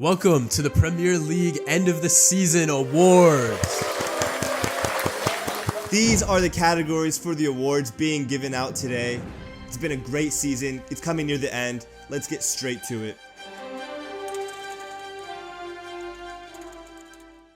Welcome to the Premier League End of the Season Awards. These are the categories for the awards being given out today. It's been a great season. It's coming near the end. Let's get straight to it.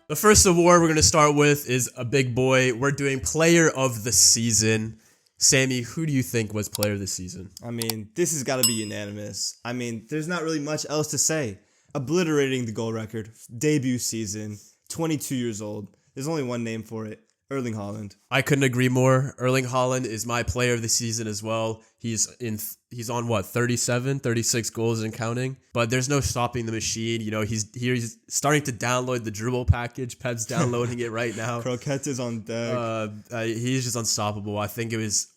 The first award we're going to start with is a big boy. We're doing Player of the Season. Sammy, who do you think was Player of the Season? I mean, this has got to be unanimous. I mean, there's not really much else to say. Obliterating the goal record, debut season, 22 years old. There's only one name for it, Erling Haaland. I couldn't agree more. Erling Haaland is my Player of the Season as well. He's on what, 37, 36 goals and counting. But there's no stopping the machine. You know, he's starting to download the dribble package. Pep's downloading it right now. Croquette is on deck. He's just unstoppable. I think it was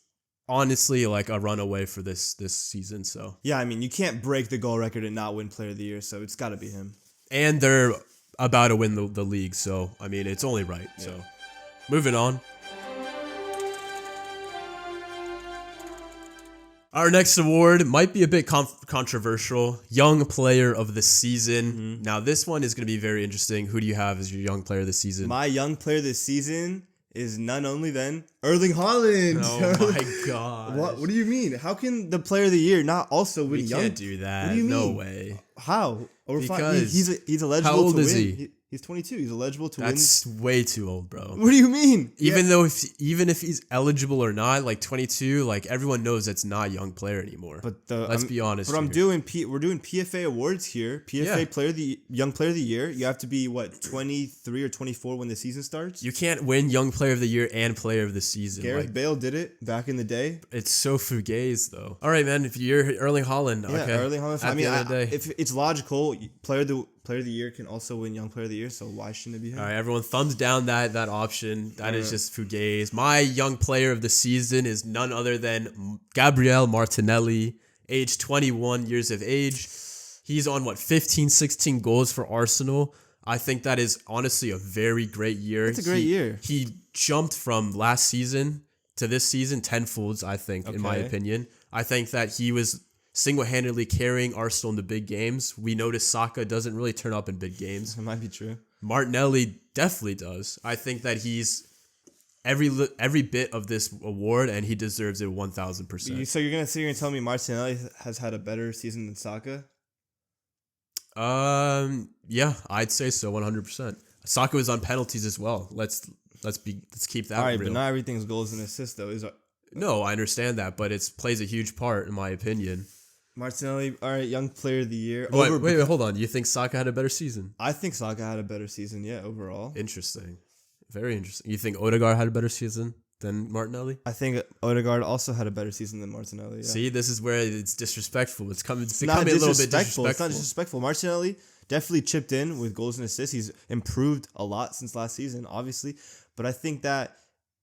honestly like a runaway for this season. So yeah, I mean, you can't break the goal record and not win Player of the Year, so it's got to be him. And they're about to win the league, so I mean, it's only right. Yeah. So moving on. Our next award might be a bit controversial. Young Player of the Season. Mm-hmm. Now, this one is going to be very interesting. Who do you have as your Young Player of the Season? My Young Player of the Season is none only than Erling Haaland. Oh my god! What do you mean? How can the Player of the Year not also win? We can't do that. What do you mean? No way. How? Because he's eligible. How old to is win. he? He's 22. He's eligible to win. That's way too old, bro. What do you mean? Even if he's eligible or not, like 22, like everyone knows that's not a young player anymore. But let's be honest. But we're doing PFA awards here. PFA Young Player of the Year. You have to be 23 or 24 when the season starts. You can't win Young Player of the Year and Player of the Season. Gareth Bale did it back in the day. It's so fugazi though. All right, man. If you're Erling Haaland, okay. Erling Haaland. I mean, if it's logical, Player of the Year can also win Young Player of the Year, so why shouldn't it be him? All right, everyone, thumbs down that option. That is just fugazi. My Young Player of the Season is none other than Gabriel Martinelli, age 21 years of age. He's on 15, 16 goals for Arsenal. I think that is honestly a very great year. It's a great year. He jumped from last season to this season tenfold, I think, in my opinion. I think that he was single-handedly carrying Arsenal in the big games. We noticed Saka doesn't really turn up in big games. It might be true. Martinelli definitely does. I think that he's every bit of this award, and he deserves it 1,000%. So you're gonna tell me Martinelli has had a better season than Saka? Yeah, I'd say so, 100%. Saka was on penalties as well. Let's keep that all right, real. But not everything's goals and assists though. No, I understand that, but it plays a huge part in my opinion. Martinelli, all right, Young Player of the Year. Wait, hold on. You think Saka had a better season? I think Saka had a better season, yeah, overall. Interesting. Very interesting. You think Odegaard had a better season than Martinelli? I think Odegaard also had a better season than Martinelli, yeah. See, this is where it's disrespectful. It's becoming a little bit disrespectful. It's not disrespectful. Martinelli definitely chipped in with goals and assists. He's improved a lot since last season, obviously. But I think that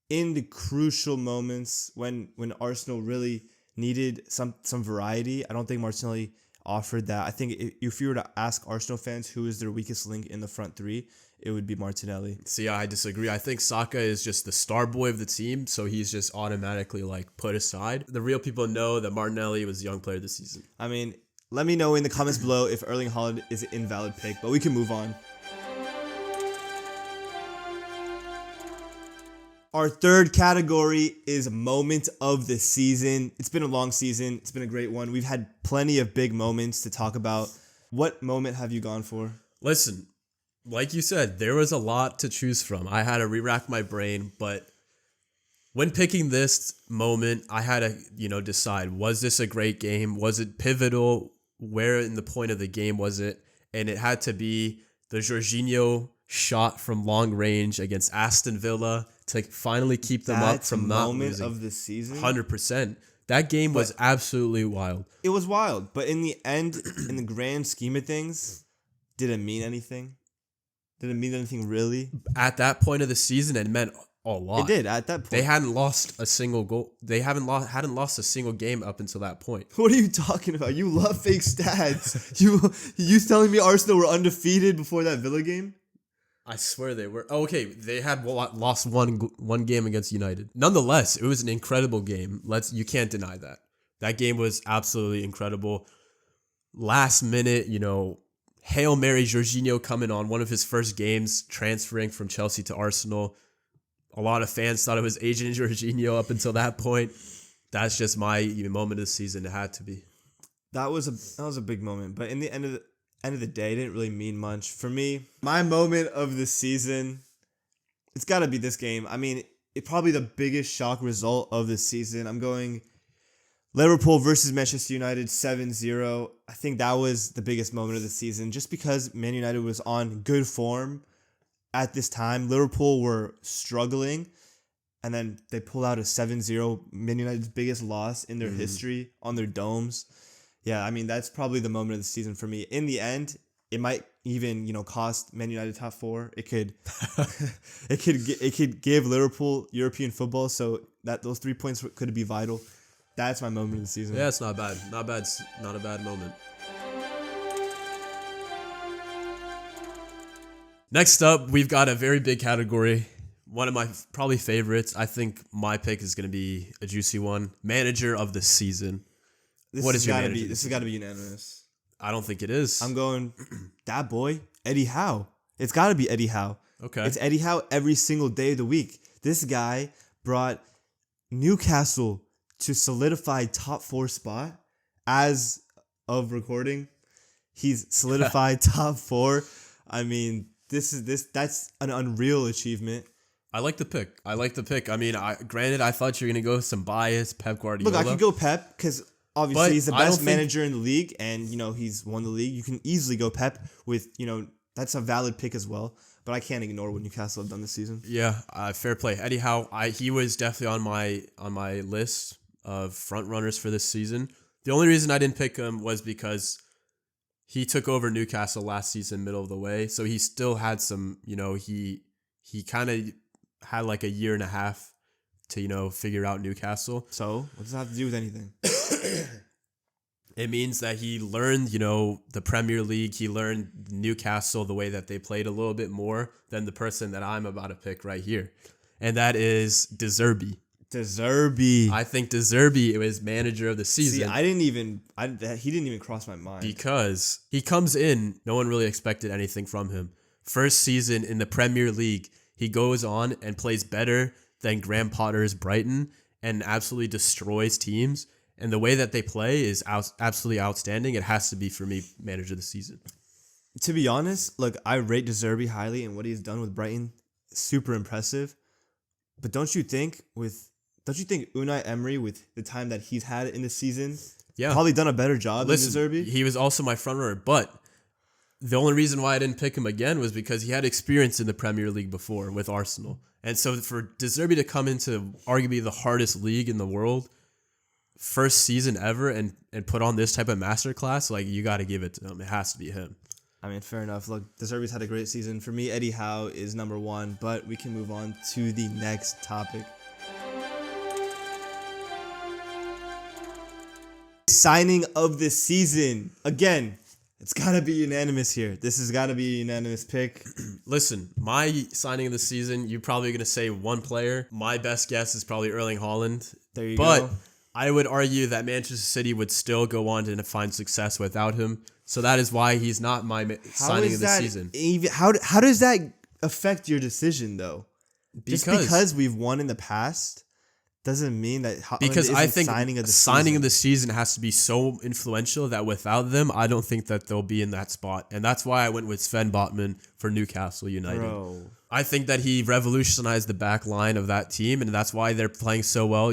in the crucial moments when Arsenal really needed some variety, I don't think Martinelli offered that. I think if you were to ask Arsenal fans who is their weakest link in the front three, it would be Martinelli. See, I disagree. I think Saka is just the star boy of the team, so he's just automatically put aside. The real people know that Martinelli was the Young Player of the Season. I mean, let me know in the comments below if Erling Haaland is an invalid pick, but we can move on. Our third category is Moment of the Season. It's been a long season. It's been a great one. We've had plenty of big moments to talk about. What moment have you gone for? Listen, like you said, there was a lot to choose from. I had to re-rack my brain, but when picking this moment, I had to, decide, was this a great game? Was it pivotal? Where in the point of the game was it? And it had to be the Jorginho shot from long range against Aston Villa to finally keep them up from not losing. Of the season? 100%. That game was absolutely wild. It was wild, but in the end, in the grand scheme of things, did it mean anything? Did it mean anything really? At that point of the season, it meant a lot. It did at that point. They hadn't lost a single goal. They hadn't lost a single game up until that point. What are you talking about? You love fake stats. you telling me Arsenal were undefeated before that Villa game? I swear they were. Oh, okay, they had lost one game against United. Nonetheless, it was an incredible game. You can't deny that. That game was absolutely incredible. Last minute, Hail Mary Jorginho coming on one of his first games, transferring from Chelsea to Arsenal. A lot of fans thought it was Agent Jorginho up until that point. That's just my moment of the season. It had to be. That was a big moment, but in the end of the day, it didn't really mean much for me. My moment of the season, it's got to be this game. I mean, it probably the biggest shock result of the season. I'm going Liverpool versus Manchester United 7-0. I think that was the biggest moment of the season just because Man United was on good form at this time. Liverpool were struggling, and then they pull out a 7-0, Man United's biggest loss in their history on their domes. Yeah, I mean, that's probably the moment of the season for me. In the end, it might even, cost Man United top 4. It could it could give Liverpool European football, so that those 3 points could be vital. That's my moment of the season. Yeah, it's not bad. Not bad. Not a bad moment. Next up, we've got a very big category. One of my probably favorites. I think my pick is going to be a juicy one. Manager of the season. What is your manager? This has got to be unanimous. I don't think it is. I'm going, that boy, Eddie Howe. It's got to be Eddie Howe. Okay. It's Eddie Howe every single day of the week. This guy brought Newcastle to solidify top 4 spot as of recording. He's solidified top 4. I mean, that's an unreal achievement. I like the pick. I mean, granted, I thought you were going to go with some bias, Pep Guardiola. Look, I could go Pep because obviously he's the best think manager in the league, and he's won the league. You can easily go Pep with that's a valid pick as well. But I can't ignore what Newcastle have done this season. Yeah, fair play. Eddie Howe, he was definitely on my list of front runners for this season. The only reason I didn't pick him was because he took over Newcastle last season, middle of the way. So he still had some, he kind of had like a year and a half to, figure out Newcastle. So what does that have to do with anything? It means that he learned, the Premier League. He learned Newcastle, the way that they played a little bit more than the person that I'm about to pick right here. And that is De Zerbi. De Zerbi. I think De Zerbi was manager of the season. See, he didn't even cross my mind. Because he comes in, no one really expected anything from him. First season in the Premier League, he goes on and plays better than Graham Potter's Brighton and absolutely destroys teams. And the way that they play is absolutely outstanding. It has to be, for me, manager of the season. To be honest, look, I rate De Zerbi highly, and what he's done with Brighton, super impressive. But don't you think Unai Emery, with the time that he's had in the season, probably done a better job than De Zerbi? He was also my front runner, but the only reason why I didn't pick him again was because he had experience in the Premier League before with Arsenal. And so for De Zerbi to come into arguably the hardest league in the world, first season ever, and put on this type of masterclass, like, you got to give it to him. It has to be him. I mean, fair enough. Look, De Zerbi's had a great season. For me, Eddie Howe is number 1, but we can move on to the next topic. Signing of the season. Again, it's got to be unanimous here. This has got to be a unanimous pick. Listen, my signing of the season, you're probably going to say one player. My best guess is probably Erling Haaland. There you go. But I would argue that Manchester City would still go on to find success without him. So that is why he's not my signing of the season. How does that affect your decision, though? Just because we've won in the past doesn't mean that because I think signing of the season has to be so influential that without them, I don't think that they'll be in that spot. And that's why I went with Sven Botman for Newcastle United. Bro. I think that he revolutionized the back line of that team, and that's why they're playing so well.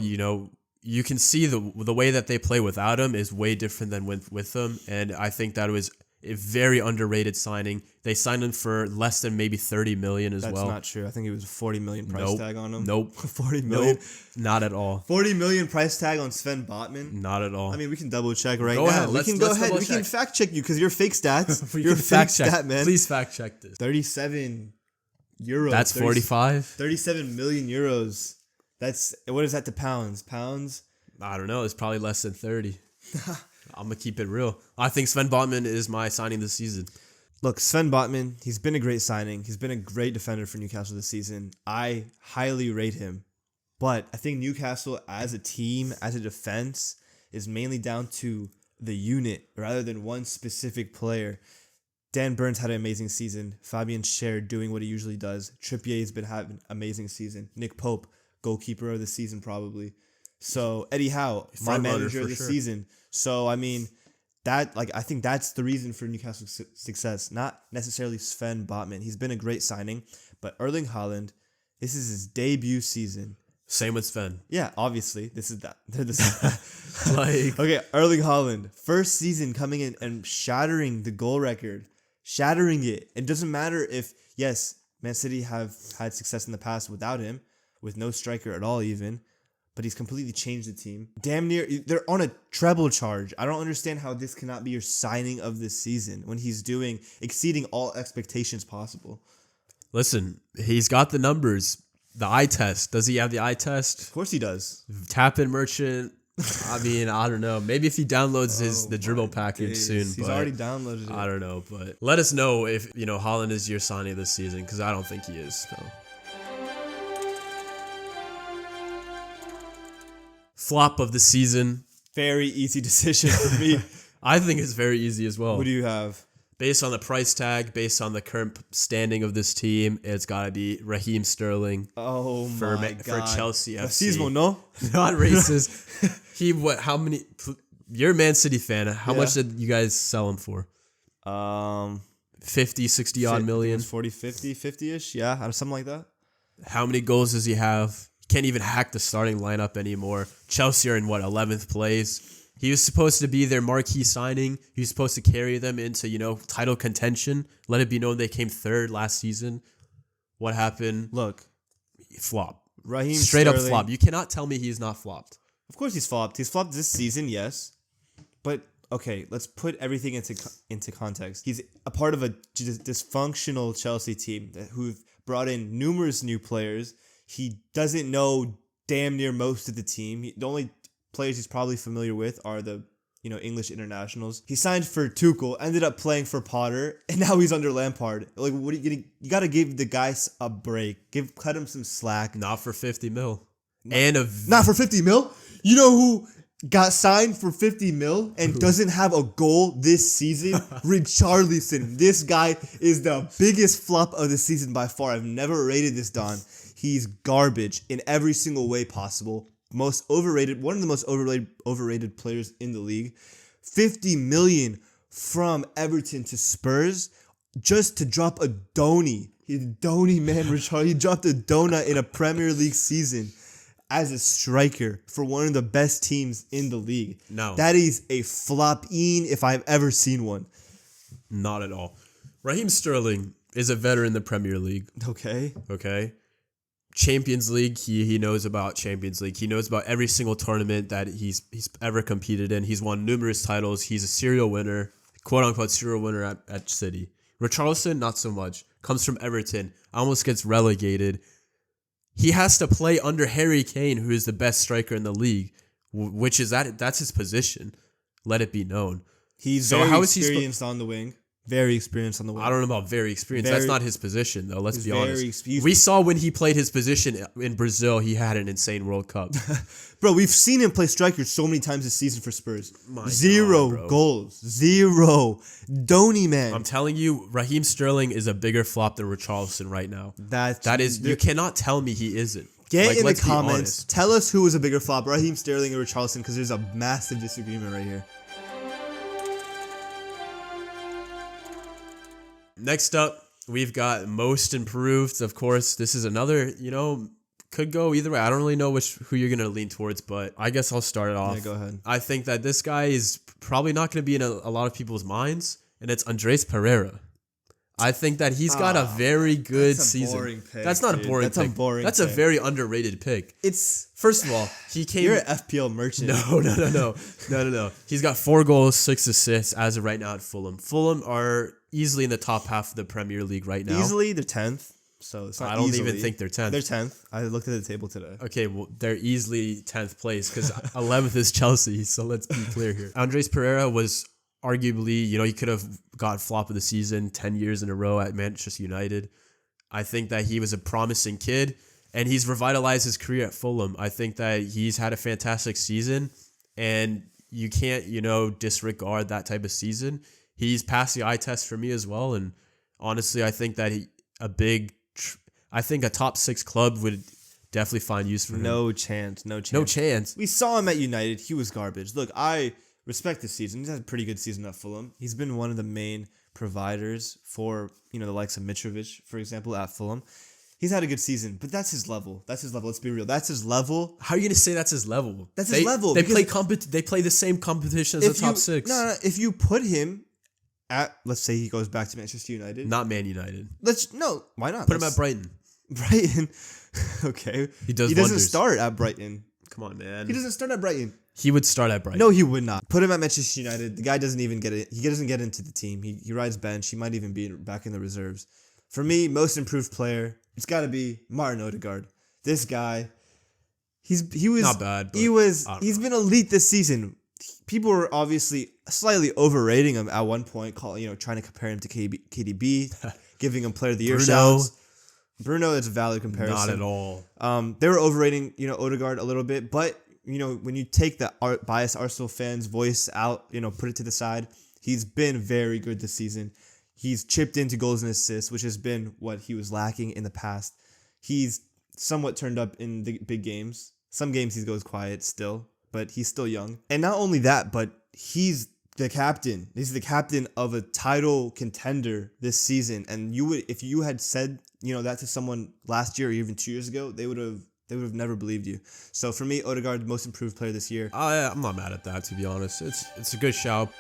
You can see the way that they play without him is way different than with him. And I think that was a very underrated signing. They signed him for less than maybe 30 million as well. That's not true. I think it was a 40 million price tag on him. Nope. 40 million? Nope. Not at all. 40 million price tag on Sven Botman? Not at all. I mean, we can double check right go now. Ahead. We can go ahead. We can fact check you because you're fake stats. You're fake stat, man. Please fact check this. 37 euros. That's 45? 37 million euros. What is that to pounds? Pounds? I don't know. It's probably less than 30. I'm going to keep it real. I think Sven Botman is my signing this season. Look, Sven Botman, he's been a great signing. He's been a great defender for Newcastle this season. I highly rate him. But I think Newcastle as a team, as a defense, is mainly down to the unit rather than one specific player. Dan Burns had an amazing season. Fabian Schär doing what he usually does. Trippier's been having an amazing season. Nick Pope, goalkeeper of the season probably. So Eddie Howe, my manager of the season. So I mean, I think that's the reason for Newcastle's success. Not necessarily Sven Botman. He's been a great signing, but Erling Haaland, this is his debut season. Same with Sven. Yeah, obviously. This is that. They're the Like, okay, Erling Haaland, first season coming in and shattering the goal record. Shattering it. It doesn't matter if, yes, Man City have had success in the past without him, with no striker at all even, but he's completely changed the team. Damn near, they're on a treble charge. I don't understand how this cannot be your signing of this season when he's exceeding all expectations possible. listen, he's got the numbers. The eye test. Does he have the eye test? Of course he does. Tap in merchant. I mean, I don't know. Maybe if he downloads the dribble package soon. He's already downloaded it. I don't know, but let us know if Haaland is your signing this season, because I don't think he is. So. Flop of the season. Very easy decision for me. I think it's very easy as well. What do you have? Based on the price tag, based on the current standing of this team, it's got to be Raheem Sterling. Oh my God. For Chelsea FC. Racismo, no? Not racist. How many? You're a Man City fan. How much did you guys sell him for? 50, 60 odd million? 40, 50, 50-ish. Yeah, something like that. How many goals does he have? He can't even hack the starting lineup anymore. Chelsea are in 11th place. He was supposed to be their marquee signing. He was supposed to carry them into, title contention. Let it be known they came third last season. What happened? Look. Flop. Raheem Straight Sterling, up flop. You cannot tell me he's not flopped. Of course he's flopped. He's flopped this season, yes. But, okay, let's put everything into context. He's a part of a dysfunctional Chelsea team who've brought in numerous new players. He doesn't know damn near most of the team. The only players he's probably familiar with are the English internationals. He signed for Tuchel, ended up playing for Potter, and now he's under Lampard. Like, what are you gonna? You gotta give the guys a break. Cut him some slack. Not for 50 mil. Not for 50 mil. You know who got signed for 50 mil and doesn't have a goal this season? Richarlison. This guy is the biggest flop of the season by far. I've never rated this Don. He's garbage in every single way possible. Most overrated, one of the most overrated players in the league. 50 million from Everton to Spurs just to drop a Donny. He's Donny, man, Richard. He dropped a donut in a Premier League season as a striker for one of the best teams in the league. No. That is a flop-een if I've ever seen one. Not at all. Raheem Sterling is a veteran in the Premier League. Okay. Champions League, he knows about Champions League. He knows about every single tournament that he's ever competed in. He's won numerous titles. He's a serial winner, quote unquote serial winner at City. Richarlison, not so much. Comes from Everton, almost gets relegated. He has to play under Harry Kane, who is the best striker in the league, which is that's his position. Let it be known. He's very experienced on the wing. Very experienced on the wing. I don't know about very experienced. That's not his position, though. Let's be honest. We We saw when he played his position in Brazil, he had an insane World Cup. Bro, we've seen him play striker so many times this season for Spurs. Zero goals. Zero. Donny, man. I'm telling you, Raheem Sterling is a bigger flop than Richarlison right now. That is, you cannot tell me he isn't. Get in the comments. Tell us who was a bigger flop, Raheem Sterling or Richarlison, because there's a massive disagreement right here. Next up, we've got most improved. Of course, this is another, could go either way. I don't really know who you're going to lean towards, but I guess I'll start it off. Yeah, go ahead. I think that this guy is probably not going to be in a lot of people's minds, and it's Andres Pereira. I think that he's got a very good season. Boring pick, that's not a boring pick. That's a boring That's pick. a very underrated pick. First of all, he came... You're an FPL merchant. No. He's got 4 goals, 6 assists as of right now at Fulham. Fulham are easily in the top half of the Premier League right now. Easily, they're 10th. So it's not I don't easily. even think they're 10th. They're 10th. I looked at the table today. Okay, well, they're easily 10th place because 11th is Chelsea. So let's be clear here. Andres Pereira was arguably, he could have got flop of the season 10 years in a row at Manchester United. I think that he was a promising kid, and he's revitalized his career at Fulham. I think that he's had a fantastic season, and you can't, disregard that type of season. he's passed the eye test for me as well. And honestly, I think that I think a top 6 club would definitely find use for him. No chance. No chance. No chance. We saw him at United. He was garbage. Look, I respect this season. He's had a pretty good season at Fulham. He's been one of the main providers for, the likes of Mitrovic, for example, at Fulham. He's had a good season, but that's his level. That's his level. Let's be real. That's his level. How are you going to say that's his level? That's his level. They play the same competition as the top 6. No. If you put him at, let's say he goes back to Manchester United. Not Man United. Why not? Put him at Brighton. Brighton. Okay. He doesn't wonders. Start at Brighton. Come on, man. He doesn't start at Brighton. He would start at Brighton. No, he would not. Put him at Manchester United. The guy doesn't even get it. He doesn't get into the team. He rides bench. He might even be back in the reserves. For me, most improved player, it's got to be Martin Odegaard. This guy, he was not bad. He's been elite this season. People were obviously slightly overrating him at one point, trying to compare him to KDB, giving him Player of the Year shouts. Bruno, it's a valid comparison. Not at all. They were overrating, Odegaard a little bit, but when you take the biased Arsenal fans' voice out, put it to the side, he's been very good this season. He's chipped into goals and assists, which has been what he was lacking in the past. He's somewhat turned up in the big games. Some games he goes quiet still, but he's still young. And not only that, but he's the captain. He's the captain of a title contender this season. And if you had said, that to someone last year or even 2 years ago, they would have never believed you. So for me, Odegaard, most improved player this year. I'm not mad at that, to be honest. It's a good shout.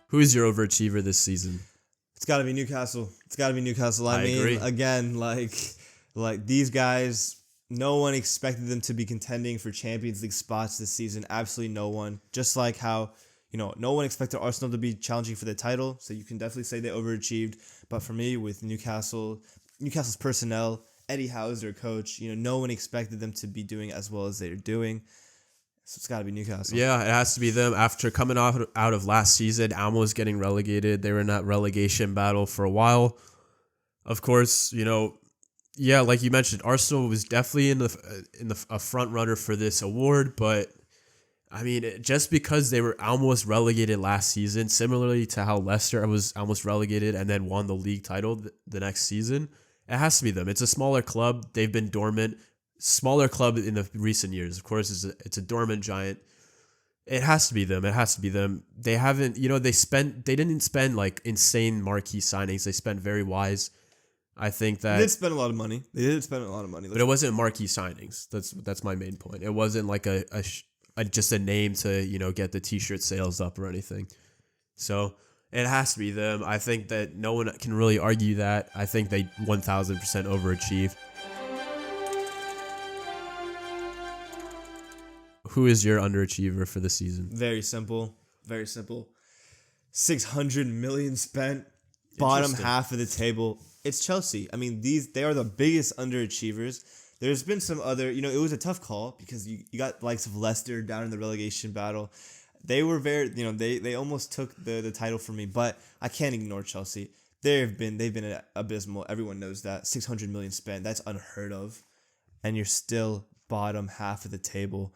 Who's your overachiever this season? It's got to be Newcastle. I mean, agree. Again, like these guys, no one expected them to be contending for Champions League spots this season. Absolutely no one. Just like how, no one expected Arsenal to be challenging for the title. So you can definitely say they overachieved. But for me, with Newcastle's personnel, Eddie Howe's their coach, no one expected them to be doing as well as they're doing. So it's got to be Newcastle. Yeah, it has to be them. After coming out of last season, Alma was getting relegated. They were in that relegation battle for a while. Of course, like you mentioned, Arsenal was definitely in a front runner for this award. But I mean, just because they were almost relegated last season, similarly to how Leicester was almost relegated and then won the league title the next season, it has to be them. It's a smaller club. They've been dormant. Smaller club in the recent years. Of course, it's a dormant giant. It has to be them. They haven't, they didn't spend like insane marquee signings. They spent very wise. I think that they did spend a lot of money. But it wasn't marquee signings. That's my main point. It wasn't like just a name to, get the t-shirt sales up or anything. So it has to be them. I think that no one can really argue that. I think they 1000% overachieved. Who is your underachiever for the season? Very simple. 600 million spent. Bottom half of the table. It's Chelsea. I mean, they are the biggest underachievers. There's been some other, it was a tough call because you got the likes of Leicester down in the relegation battle. They were very, they almost took the title from me, but I can't ignore Chelsea. They've been abysmal. Everyone knows that. 600 million spent. That's unheard of. And you're still bottom half of the table.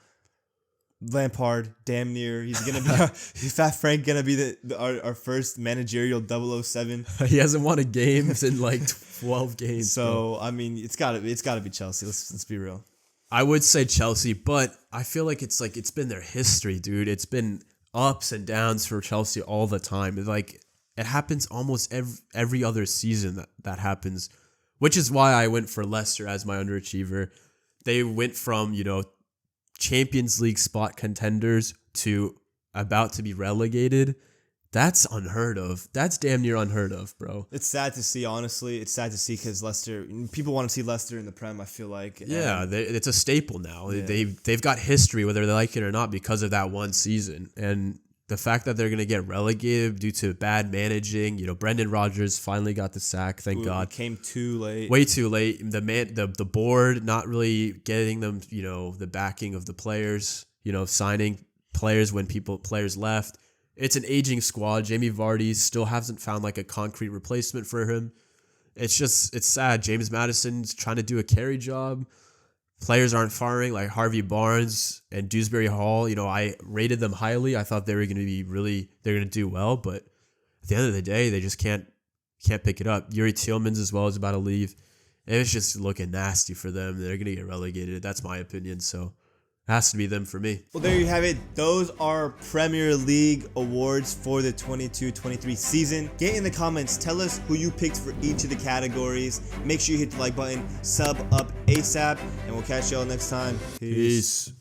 Lampard, damn near. He's gonna be Fat Frank gonna be our first managerial 007. He hasn't won a game in like 12 games. So I mean, it's gotta be Chelsea. Let's be real. I would say Chelsea, but I feel like it's been their history, dude. It's been ups and downs for Chelsea all the time. It happens almost every other season that happens, which is why I went for Leicester as my underachiever. They went from Champions League spot contenders to about to be relegated. That's unheard of. That's damn near unheard of, bro. It's sad to see, honestly. It's sad to see because Leicester, people want to see Leicester in the Prem, I feel like. Yeah, it's a staple now. Yeah. They've got history, whether they like it or not, because of that one season. And the fact that they're going to get relegated due to bad managing, Brendan Rodgers finally got the sack, thank God. Came too late. Way too late. The board not really getting them, the backing of the players, signing players when players left. It's an aging squad. Jamie Vardy still hasn't found like a concrete replacement for him. It's sad. James Maddison's trying to do a carry job. players aren't firing, like Harvey Barnes and Dewsbury Hall. You know, I rated them highly. I thought they were going to be they're going to do well, but at the end of the day, they just can't pick it up. Yuri Tillmans as well is about to leave. And it's just looking nasty for them. They're going to get relegated. That's my opinion. So it has to be them for me. Well, there you have it. Those are Premier League awards for the 22-23 season. Get in the comments. Tell us who you picked for each of the categories. Make sure you hit the like button. Sub up ASAP. And we'll catch y'all next time. Peace.